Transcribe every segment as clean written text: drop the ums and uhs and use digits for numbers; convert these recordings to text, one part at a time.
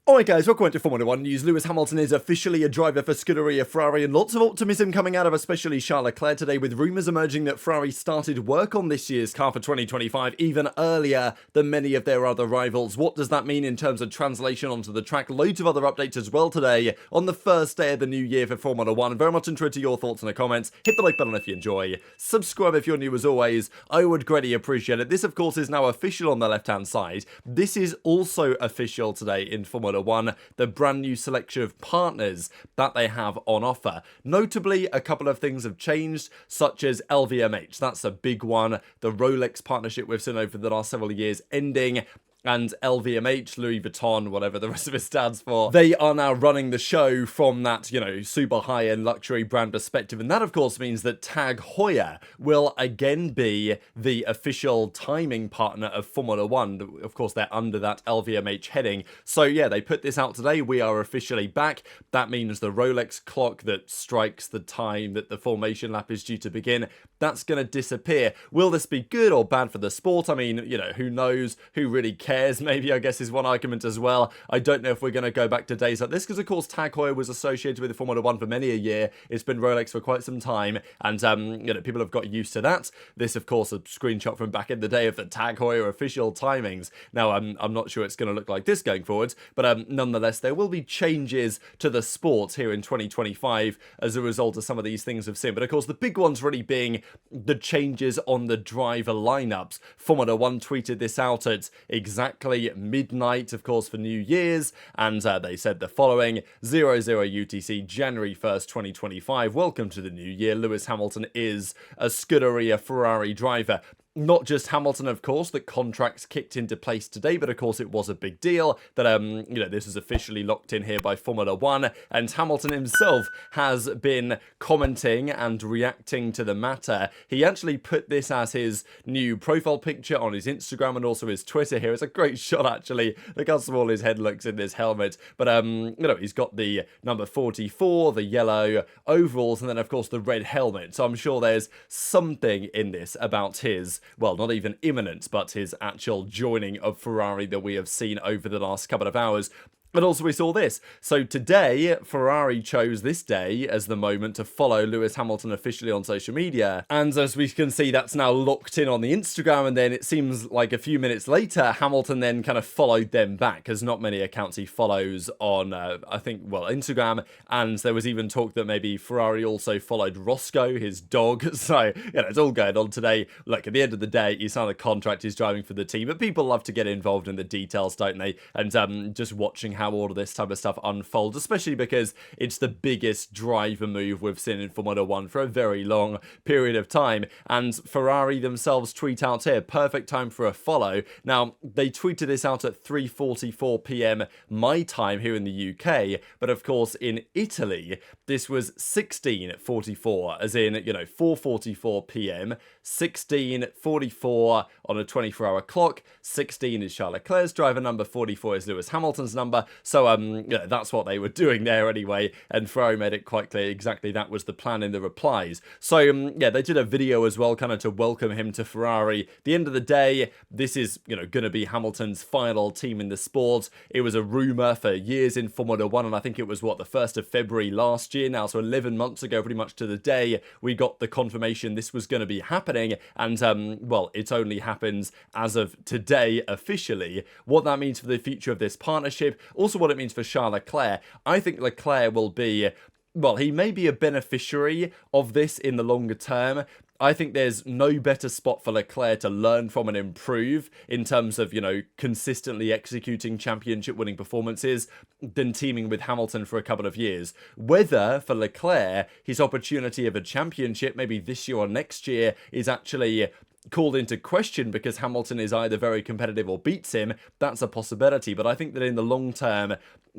Alright guys, welcome to Formula 1 news. Lewis Hamilton is officially a driver for Scuderia Ferrari, and lots of optimism coming out of especially Charles Leclerc today, with rumours emerging that Ferrari started work on this year's car for 2025 even earlier than many of their other rivals. What does that mean in terms of translation onto the track? Loads of other updates as well today on the first day of the new year for Formula 1. Very much interested in your thoughts in the comments. Hit the like button if you enjoy. Subscribe if you're new as always. I would greatly appreciate it. This of course is now official on the left hand side. This is also official today in Formula 1. The brand new selection of partners that they have on offer. Notably, a couple of things have changed, such as LVMH. That's a big one. The Rolex partnership we've seen over the last several years ending. And LVMH, Louis Vuitton, whatever the rest of it stands for, they are now running the show from that, super high-end luxury brand perspective. And that, of course, means that Tag Heuer will again be the official timing partner of Formula 1. Of course, they're under that LVMH heading. So, yeah, they put this out today. We are officially back. That means the Rolex clock that strikes the time that the formation lap is due to begin, that's going to disappear. Will this be good or bad for the sport? I mean, who knows? Who really cares? Maybe, I guess, is one argument as well. I don't know if we're going to go back to days like this, because of course Tag Heuer was associated with Formula 1 for many a year. It's been Rolex for quite some time, and people have got used to that. This, of course, a screenshot from back in the day of the Tag Heuer official timings. Now, I'm not sure it's going to look like this going forwards, but nonetheless, there will be changes to the sport here in 2025 as a result of some of these things we've seen. But of course, the big ones really being the changes on the driver lineups. Formula 1 tweeted this out at exactly midnight, of course, for New Year's, and they said the following: 00 UTC, January 1st, 2025. Welcome to the new year. Lewis Hamilton is a Scuderia Ferrari driver. Not just Hamilton, of course, that contracts kicked into place today, but of course it was a big deal that, this is officially locked in here by Formula 1, and Hamilton himself has been commenting and reacting to the matter. He actually put this as his new profile picture on his Instagram and also his Twitter here. It's a great shot, actually. Look how small his head looks in this helmet, but, he's got the number 44, the yellow overalls, and then, of course, the red helmet, so I'm sure there's something in this about his, well, not even imminent, but his actual joining of Ferrari that we have seen over the last couple of hours. And also we saw this. So today, Ferrari chose this day as the moment to follow Lewis Hamilton officially on social media. And as we can see, that's now locked in on the Instagram. And then it seems like a few minutes later, Hamilton then kind of followed them back, because not many accounts he follows on, Instagram. And there was even talk that maybe Ferrari also followed Roscoe, his dog. So, it's all going on today. Look, at the end of the day, he signed a contract, he's driving for the team. But people love to get involved in the details, don't they? And just watching how all of this type of stuff unfolds, especially because it's the biggest driver move we've seen in Formula 1 for a very long period of time. And Ferrari themselves tweet out here, perfect time for a follow. Now, they tweeted this out at 3:44 p.m. my time here in the UK, but of course in Italy, this was 16:44, as in, 4:44 p.m., 16:44 on a 24-hour clock. 16 is Charles Leclerc's driver number, 44 is Lewis Hamilton's number. So, that's what they were doing there anyway, and Ferrari made it quite clear exactly that was the plan in the replies. So, they did a video as well, kind of to welcome him to Ferrari. At the end of the day, this is, going to be Hamilton's final team in the sport. It was a rumour for years in Formula 1, and I think it was, the 1st of February last year now, so 11 months ago, pretty much to the day, we got the confirmation this was going to be happening, and, it only happens as of today, officially. What that means for the future of this partnership, also what it means for Charles Leclerc. I think Leclerc will be, he may be a beneficiary of this in the longer term. I think there's no better spot for Leclerc to learn from and improve in terms of, consistently executing championship-winning performances than teaming with Hamilton for a couple of years. Whether, for Leclerc, his opportunity of a championship, maybe this year or next year, is actually called into question because Hamilton is either very competitive or beats him, that's a possibility. But I think that in the long term,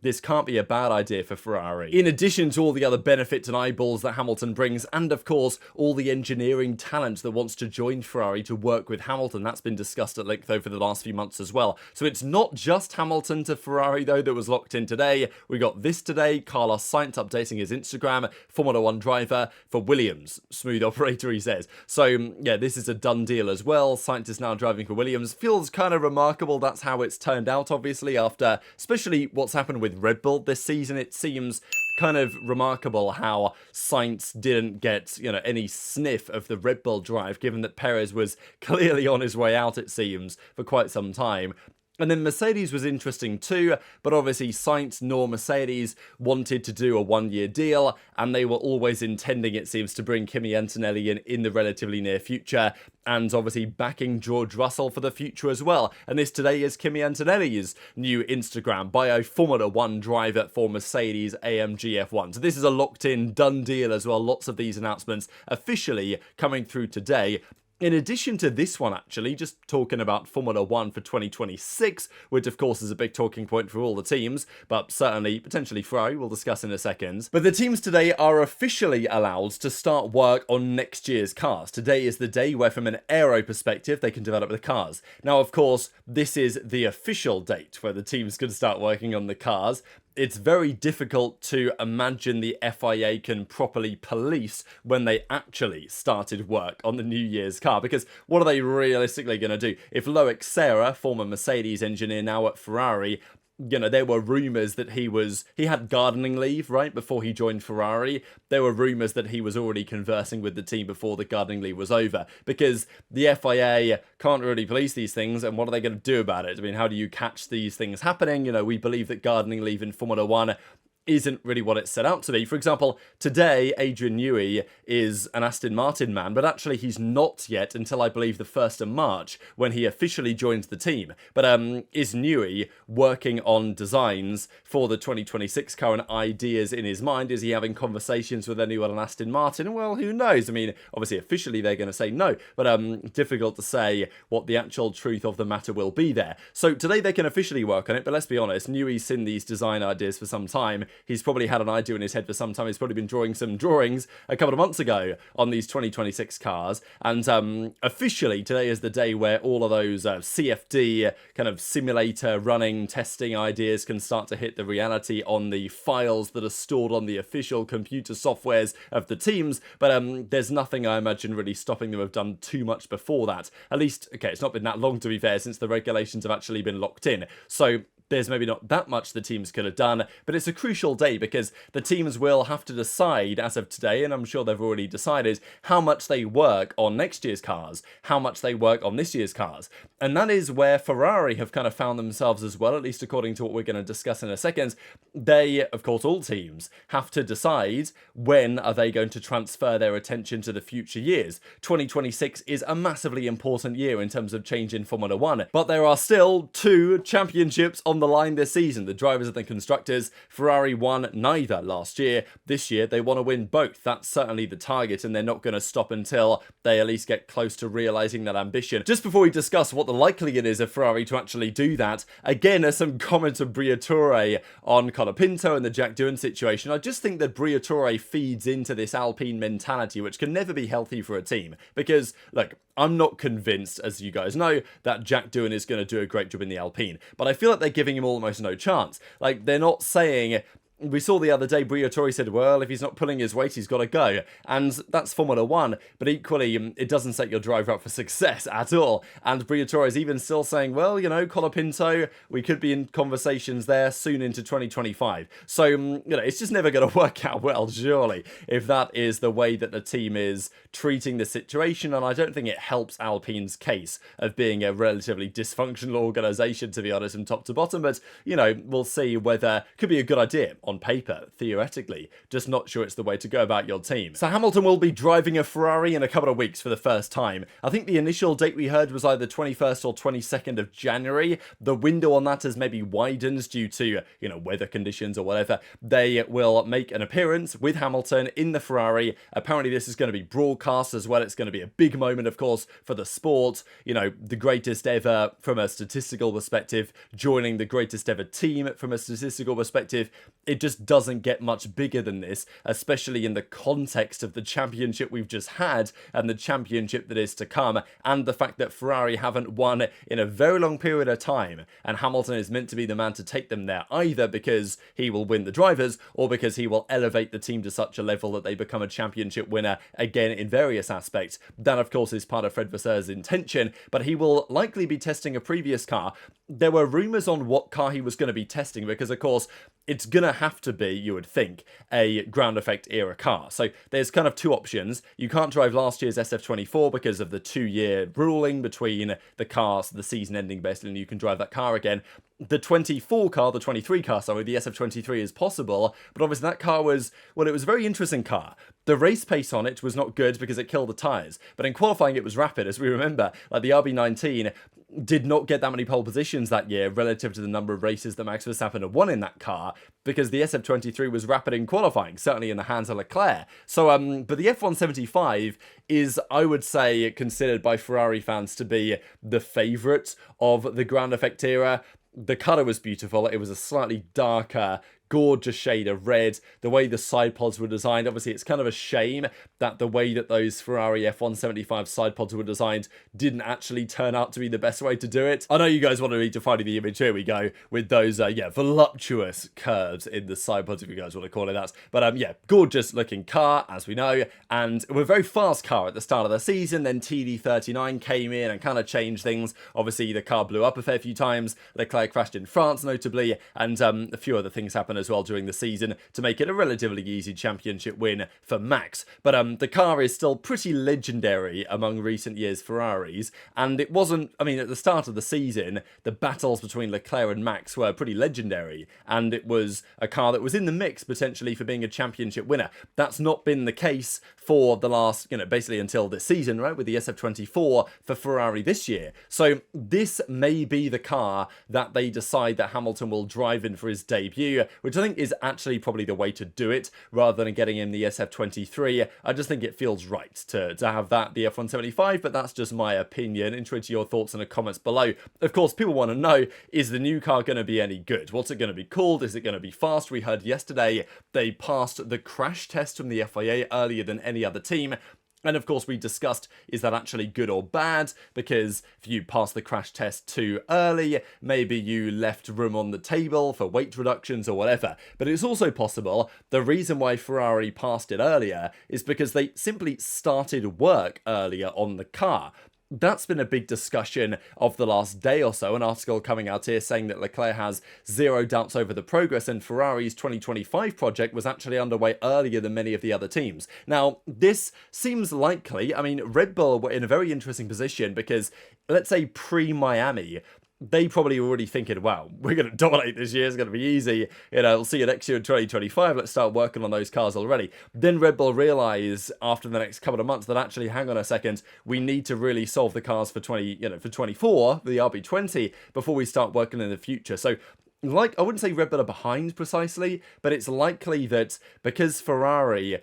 this can't be a bad idea for Ferrari. In addition to all the other benefits and eyeballs that Hamilton brings, and of course, all the engineering talent that wants to join Ferrari to work with Hamilton, that's been discussed at length over the last few months as well. So it's not just Hamilton to Ferrari, though, that was locked in today. We got this today, Carlos Sainz updating his Instagram, Formula 1 driver for Williams. Smooth operator, he says. So, this is a done deal as well. Sainz is now driving for Williams. Feels kind of remarkable that's how it's turned out, obviously, after especially what's happened with Red Bull this season. It seems kind of remarkable how Sainz didn't get, any sniff of the Red Bull drive, given that Perez was clearly on his way out, it seems, for quite some time. And then Mercedes was interesting too, but obviously Sainz nor Mercedes wanted to do a one-year deal, and they were always intending, it seems, to bring Kimi Antonelli in the relatively near future, and obviously backing George Russell for the future as well. And this today is Kimi Antonelli's new Instagram by a Formula 1 driver for Mercedes AMG F1. So this is a locked-in, done deal as well. Lots of these announcements officially coming through today. In addition to this one, actually, just talking about Formula 1 for 2026, which of course is a big talking point for all the teams, but certainly, potentially Ferrari, we'll discuss in a second. But the teams today are officially allowed to start work on next year's cars. Today is the day where, from an aero perspective, they can develop the cars. Now, of course, this is the official date where the teams can start working on the cars. It's very difficult to imagine the FIA can properly police when they actually started work on the New Year's car, because what are they realistically going to do? If Loic Serra, former Mercedes engineer now at Ferrari, there were rumours that he had gardening leave, right, before he joined Ferrari. There were rumours that he was already conversing with the team before the gardening leave was over, because the FIA can't really police these things, and what are they going to do about it? I mean, how do you catch these things happening? We believe that gardening leave in Formula 1 isn't really what it's set out to be. For example, today, Adrian Newey is an Aston Martin man, but actually he's not yet until I believe the 1st of March, when he officially joins the team. But is Newey working on designs for the 2026 car and ideas in his mind? Is he having conversations with anyone on Aston Martin? Well, who knows? I mean, obviously, officially they're going to say no, but difficult to say what the actual truth of the matter will be there. So today they can officially work on it, but let's be honest, Newey's seen these design ideas for some time. He's probably had an idea in his head for some time. He's probably been drawing some drawings a couple of months ago on these 2026 cars. And officially, today is the day where all of those CFD kind of simulator running, testing ideas can start to hit the reality on the files that are stored on the official computer softwares of the teams. But there's nothing, I imagine, really stopping them have done too much before that. At least, okay, it's not been that long, to be fair, since the regulations have actually been locked in. So there's maybe not that much the teams could have done, but it's a crucial day because the teams will have to decide as of today, and I'm sure they've already decided, how much they work on next year's cars, how much they work on this year's cars. And that is where Ferrari have kind of found themselves as well, at least according to what we're going to discuss in a second. They, of course, all teams have to decide when are they going to transfer their attention to the future years. 2026 is a massively important year in terms of change in Formula 1, but there are still 2 championships on the line this season, the drivers and the constructors. Ferrari won neither last year. This year they want to win both. That's certainly the target, and they're not going to stop until they at least get close to realising that ambition. Just before we discuss what the likelihood is of Ferrari to actually do that, again, there's some comments of Briatore on Colapinto and the Jack Doohan situation. I just think that Briatore feeds into this Alpine mentality, which can never be healthy for a team, because, look, I'm not convinced, as you guys know, that Jack Doohan is going to do a great job in the Alpine, but I feel like they're giving him almost no chance. Like, they're not saying... We saw the other day, Briatore said, well, if he's not pulling his weight, he's got to go. And that's Formula 1, but equally, it doesn't set your driver up for success at all. And Briatore is even still saying, well, Colapinto, we could be in conversations there soon into 2025. So, it's just never going to work out well, surely, if that is the way that the team is treating the situation. And I don't think it helps Alpine's case of being a relatively dysfunctional organisation, to be honest, from top to bottom. But, we'll see whether it could be a good idea on paper, theoretically. Just not sure it's the way to go about your team. So Hamilton will be driving a Ferrari in a couple of weeks for the first time. I think the initial date we heard was either 21st or 22nd of January. The window on that has maybe widened due to, weather conditions or whatever. They will make an appearance with Hamilton in the Ferrari. Apparently this is going to be broadcast as well. It's going to be a big moment, of course, for the sport. The greatest ever from a statistical perspective, joining the greatest ever team from a statistical perspective. It it just doesn't get much bigger than this, especially in the context of the championship we've just had and the championship that is to come, and the fact that Ferrari haven't won in a very long period of time, and Hamilton is meant to be the man to take them there, either because he will win the drivers or because he will elevate the team to such a level that they become a championship winner again in various aspects. That, of course, is part of Fred Vasseur's intention, but he will likely be testing a previous car. There were rumours on what car he was going to be testing because, of course, it's going to have to be, you would think, a ground effect era car. So there's kind of two options. You can't drive last year's SF-24 because of the 2-year ruling between the cars, the season ending basically, and you can drive that car again. The 23 car, the SF-23 is possible, but obviously that car was, well, it was a very interesting car. The race pace on it was not good because it killed the tyres, but in qualifying it was rapid, as we remember. Like the RB19 did not get that many pole positions that year relative to the number of races that Max Verstappen had won in that car, because the SF-23 was rapid in qualifying, certainly in the hands of Leclerc. So, but the F175 is, I would say, considered by Ferrari fans to be the favourite of the ground effect era. The colour was beautiful. It was a slightly darker, gorgeous shade of red. The way the side pods were designed, obviously it's kind of a shame that the way that those Ferrari F175 side pods were designed didn't actually turn out to be the best way to do it. I know you guys want me to find the image. Here we go with those voluptuous curves in the side pods, if you guys want to call it that. But yeah, gorgeous looking car, as we know, and a very fast car at the start of the season. Then TD39 came in and kind of changed things. Obviously the car blew up a fair few times. Leclerc crashed in France notably, and a few other things happened as well during the season to make it a relatively easy championship win for Max. But the car is still pretty legendary among recent years Ferraris, and it wasn't, I mean, at the start of the season, the battles between Leclerc and Max were pretty legendary, and it was a car that was in the mix potentially for being a championship winner. That's not been the case for the last, basically until this season, right, with the SF-24 for Ferrari this year. So this may be the car that they decide that Hamilton will drive in for his debut, which I think is actually probably the way to do it, rather than getting in the SF-23. I just think it feels right to have that, the F175, but that's just my opinion. Interested your thoughts in the comments below. Of course, people want to know, is the new car going to be any good? What's it going to be called? Is it going to be fast? We heard yesterday they passed the crash test from the FIA earlier than any other team. And of course we discussed, is that actually good or bad? Because if you pass the crash test too early, maybe you left room on the table for weight reductions or whatever. But it's also possible the reason why Ferrari passed it earlier is because they simply started work earlier on the car. That's been a big discussion of the last day or so. An article coming out here saying that Leclerc has zero doubts over the progress, and Ferrari's 2025 project was actually underway earlier than many of the other teams. Now, this seems likely. I mean, Red Bull were in a very interesting position because, let's say pre-Miami, they probably already thinking, wow, we're going to dominate this year, it's going to be easy, we'll see you next year in 2025, let's start working on those cars already. Then Red Bull realise after the next couple of months that actually, hang on a second, we need to really solve the cars for 24, the RB20, before we start working in the future. So, I wouldn't say Red Bull are behind precisely, but it's likely that because Ferrari,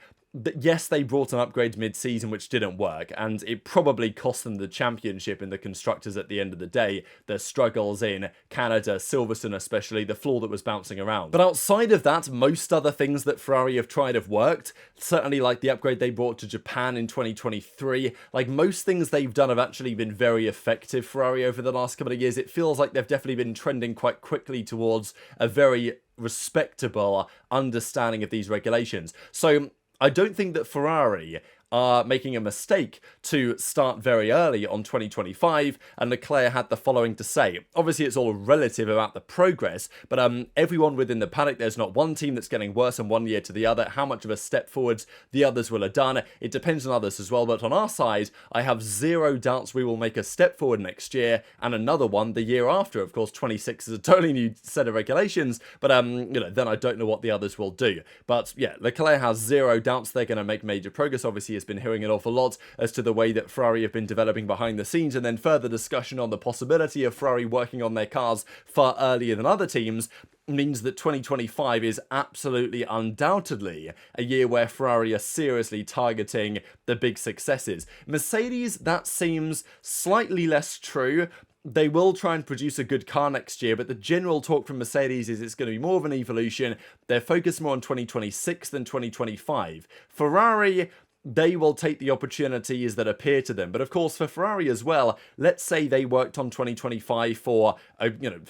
yes, they brought an upgrade mid-season which didn't work, and it probably cost them the championship in the constructors at the end of the day. The struggles in Canada, Silverstone especially, the floor that was bouncing around. But outside of that, most other things that Ferrari have tried have worked. Certainly like the upgrade they brought to Japan in 2023. Like most things they've done have actually been very effective, Ferrari, over the last couple of years. It feels like they've definitely been trending quite quickly towards a very respectable understanding of these regulations. So I don't think that Ferrari are making a mistake to start very early on 2025, and Leclerc had the following to say. Obviously, it's all relative about the progress, but everyone within the paddock, there's not one team that's getting worse from one year to the other. How much of a step forwards the others will have done, it depends on others as well, but on our side, I have zero doubts we will make a step forward next year, and another one the year after. Of course, 26 is a totally new set of regulations, but then I don't know what the others will do. But yeah, Leclerc has zero doubts they're going to make major progress. Obviously, has been hearing an awful lot as to the way that Ferrari have been developing behind the scenes, and then further discussion on the possibility of Ferrari working on their cars far earlier than other teams means that 2025 is absolutely undoubtedly a year where Ferrari are seriously targeting the big successes. Mercedes, that seems slightly less true. they will try and produce a good car next year, but the general talk from Mercedes is it's going to be more of an evolution. They're focused more on 2026 than 2025. Ferrari, they will take the opportunities that appear to them. But of course, for Ferrari as well, let's say they worked on 2025 for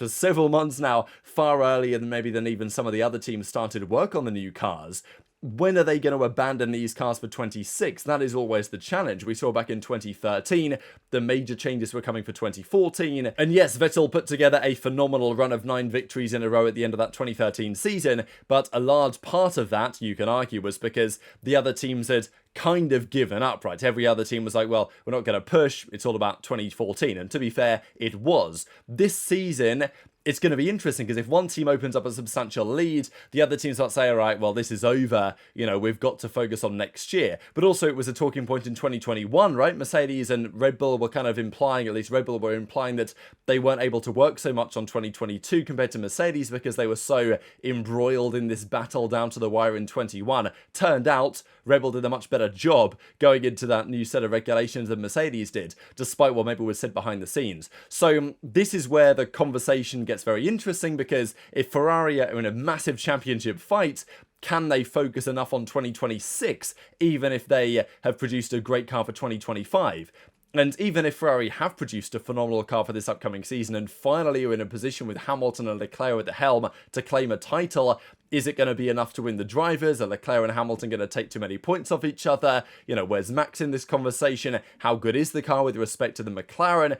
several months now, far earlier than even some of the other teams started work on the new cars. When are they going to abandon these cars for 26? That is always the challenge. We saw back in 2013, the major changes were coming for 2014. And yes, Vettel put together a phenomenal run of 9 victories in a row at the end of that 2013 season. But a large part of that, you can argue, was because the other teams had kind of given up, right? Every other team was like, well, we're not going to push. It's all about 2014. And to be fair, it was. This season, it's going to be interesting because if one team opens up a substantial lead, the other teams might say, all right, well, this is over. We've got to focus on next year. But also it was a talking point in 2021, right? Mercedes and Red Bull were kind of implying, at least Red Bull were implying that they weren't able to work so much on 2022 compared to Mercedes because they were so embroiled in this battle down to the wire in 21. Turned out Red Bull did a much better job going into that new set of regulations than Mercedes did, despite what maybe was said behind the scenes. So this is where the conversation gets very interesting, because if Ferrari are in a massive championship fight, can they focus enough on 2026, even if they have produced a great car for 2025? And even if Ferrari have produced a phenomenal car for this upcoming season and finally are in a position with Hamilton and Leclerc at the helm to claim a title, is it going to be enough to win the drivers? Are Leclerc and Hamilton going to take too many points off each other? Where's Max in this conversation? How good is the car with respect to the McLaren?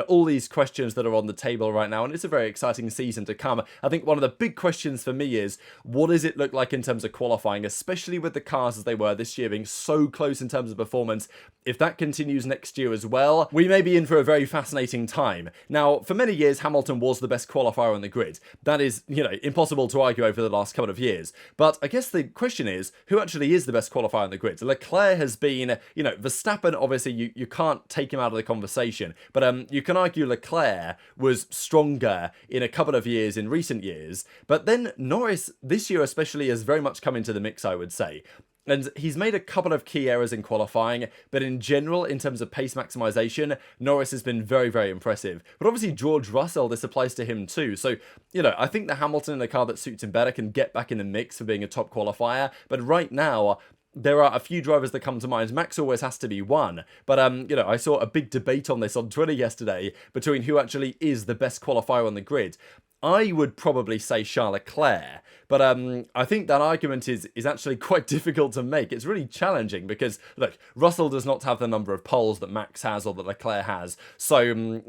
All these questions that are on the table right now, and it's a very exciting season to come. I think one of the big questions for me is, what does it look like in terms of qualifying, especially with the cars as they were this year being so close in terms of performance? If that continues next year as well, we may be in for a very fascinating time. Now, for many years, Hamilton was the best qualifier on the grid. That is, impossible to argue over the last couple of years. But I guess the question is, who actually is the best qualifier on the grid? Leclerc has been, Verstappen, obviously, you can't take him out of the conversation. But you can argue Leclerc was stronger in a couple of years in recent years. But then Norris, this year especially, has very much come into the mix, I would say. And he's made a couple of key errors in qualifying, but in general, in terms of pace maximization, Norris has been very, very impressive. But obviously, George Russell, this applies to him too. So, I think the Hamilton in a car that suits him better can get back in the mix for being a top qualifier. But right now, there are a few drivers that come to mind. Max always has to be one. But, I saw a big debate on this on Twitter yesterday between who actually is the best qualifier on the grid. I would probably say Charles Leclerc, but I think that argument is actually quite difficult to make. It's really challenging because, look, Russell does not have the number of poles that Max has or that Leclerc has, so,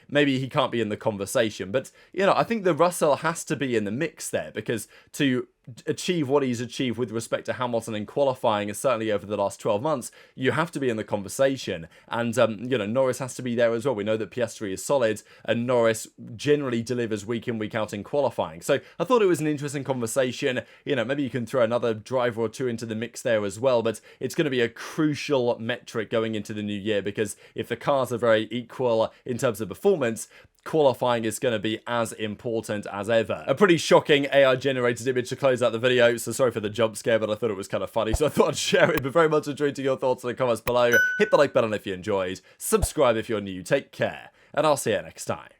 maybe he can't be in the conversation. But, I think the Russell has to be in the mix there, because to achieve what he's achieved with respect to Hamilton in qualifying, and certainly over the last 12 months, you have to be in the conversation. And, Norris has to be there as well. We know that Piastri is solid, and Norris generally delivers week in, week out in qualifying. So I thought it was an interesting conversation. Maybe you can throw another driver or two into the mix there as well, but it's going to be a crucial metric going into the new year, because if the cars are very equal in terms of performance, qualifying is going to be as important as ever. A pretty shocking AI-generated image to close out the video, so sorry for the jump scare, but I thought it was kind of funny, so I thought I'd share it. But very much intrigued to your thoughts in the comments below. Hit the like button if you enjoyed, subscribe if you're new, take care, and I'll see you next time.